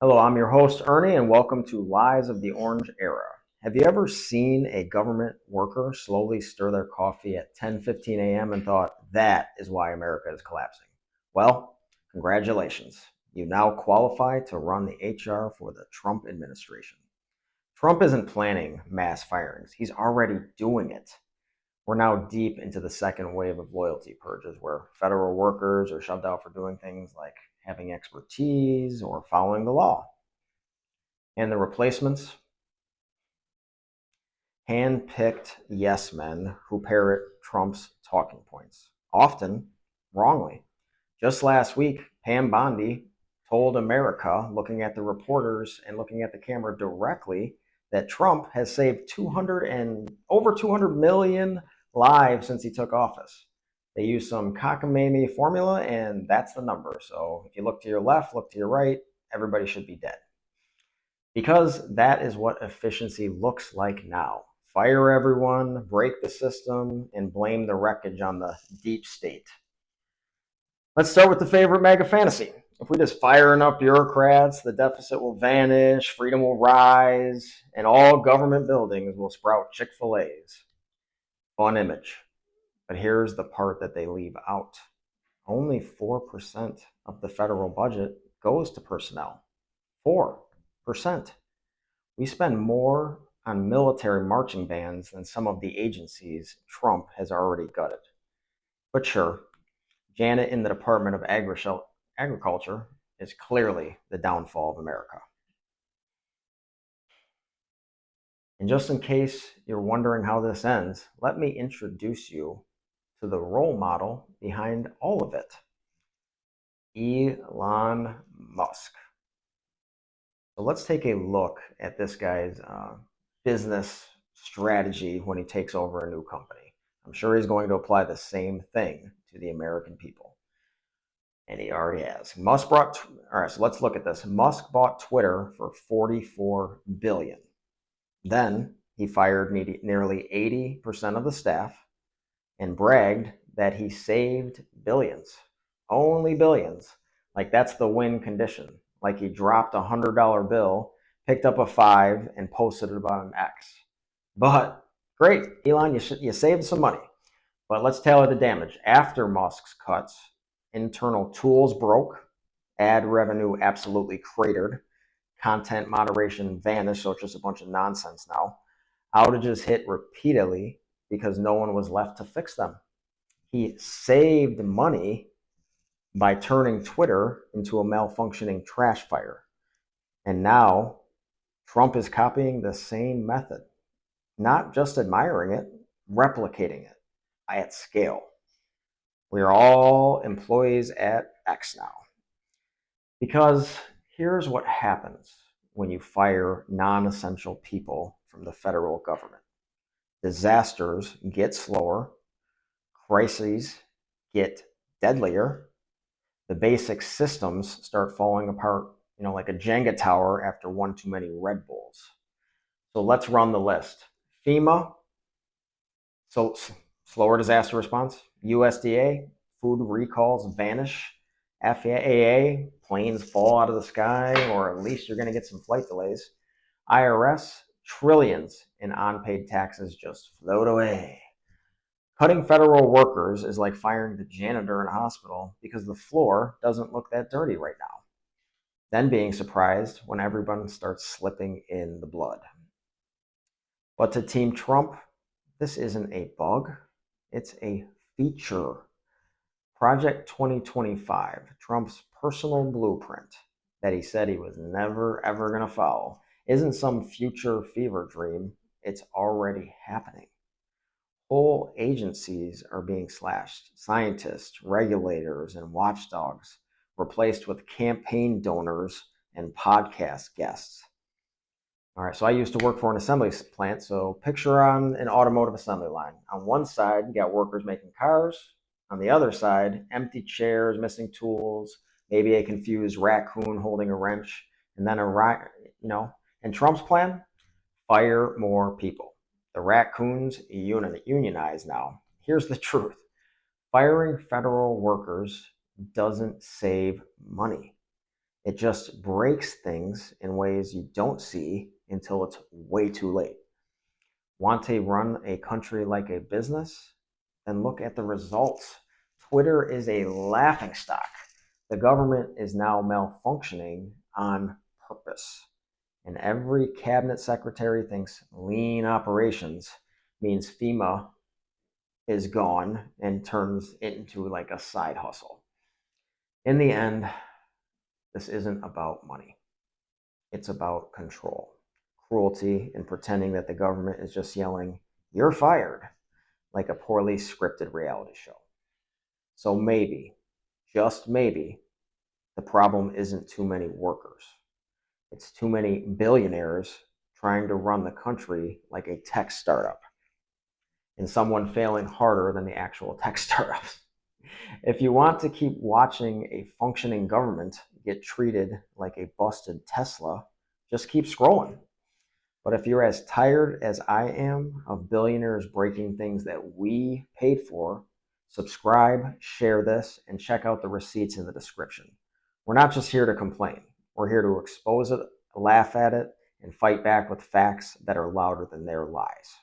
Hello, I'm your host, Ernie, and welcome to Lies of the Orange Era. Have you ever seen a government worker slowly stir their coffee at 10:15 a.m. and thought, that is why America is collapsing? Well, congratulations. You now qualify to run the HR for the Trump administration. Trump isn't planning mass firings, he's already doing it. We're now deep into the second wave of loyalty purges where federal workers are shoved out for doing things like having expertise or following the law. And the replacements, hand-picked yes men who parrot Trump's talking points, often wrongly. Just last week, Pam Bondi told America, looking at the reporters and looking at the camera directly, that Trump has saved over 200 million lives since he took office. They use some cockamamie formula, and that's the number. So if you look to your left, look to your right, everybody should be dead. Because that is what efficiency looks like now. Fire everyone, break the system, and blame the wreckage on the deep state. Let's start with the favorite MAGA fantasy. If we just fire enough bureaucrats, the deficit will vanish, freedom will rise, and all government buildings will sprout Chick-fil-As. Fun image. But here's the part that they leave out. Only 4% of the federal budget goes to personnel. 4%. We spend more on military marching bands than some of the agencies Trump has already gutted. But sure, Janet in the Department of Agriculture is clearly the downfall of America. And just in case you're wondering how this ends, let me introduce you to the role model behind all of it, Elon Musk. So let's take a look at this guy's business strategy when he takes over a new company. I'm sure he's going to apply the same thing to the American people. And he already has. All right, so let's look at this. Musk bought Twitter for $44 billion. Then he fired nearly 80% of the staff and bragged that he saved billions. Only billions. Like that's the win condition. Like he dropped a $100 bill, picked up a 5, and posted it about an X. But great, Elon, you saved some money. But let's tailor the damage. After Musk's cuts, internal tools broke, ad revenue absolutely cratered, content moderation vanished, so it's just a bunch of nonsense now. Outages hit repeatedly because no one was left to fix them. He saved money by turning Twitter into a malfunctioning trash fire. And now Trump is copying the same method, not just admiring it, replicating it at scale. We are all employees at X now. Because here's what happens when you fire non-essential people from the federal government. Disasters get slower, crises get deadlier, the basic systems start falling apart, like a Jenga tower after one too many Red Bulls. So let's run the list. FEMA, so slower disaster response. USDA, food recalls vanish. FAA, planes fall out of the sky, or at least you're going to get some flight delays. IRS, trillions in unpaid taxes just float away. Cutting federal workers is like firing the janitor in a hospital because the floor doesn't look that dirty right now. Then being surprised when everyone starts slipping in the blood. But to Team Trump, this isn't a bug, it's a feature. Project 2025, Trump's personal blueprint that he said he was never, ever going to follow, isn't some future fever dream. It's already happening. Whole agencies are being slashed. Scientists, regulators, and watchdogs replaced with campaign donors and podcast guests. All right, so I used to work for an assembly plant, so picture on an automotive assembly line. On one side, you got workers making cars. On the other side, empty chairs, missing tools, maybe a confused raccoon holding a wrench, and then and Trump's plan, fire more people. The raccoons unionize now. Here's the truth. Firing federal workers doesn't save money. It just breaks things in ways you don't see until it's way too late. Want to run a country like a business? Then look at the results. Twitter is a laughingstock. The government is now malfunctioning on purpose. And every cabinet secretary thinks lean operations means FEMA is gone and turns it into like a side hustle. In the end, this isn't about money. It's about control, cruelty, and pretending that the government is just yelling, "You're fired," like a poorly scripted reality show. So maybe, just maybe, the problem isn't too many workers. It's too many billionaires trying to run the country like a tech startup, and someone failing harder than the actual tech startups. If you want to keep watching a functioning government get treated like a busted Tesla, just keep scrolling. But if you're as tired as I am of billionaires breaking things that we paid for, subscribe, share this, and check out the receipts in the description. We're not just here to complain. We're here to expose it, laugh at it, and fight back with facts that are louder than their lies.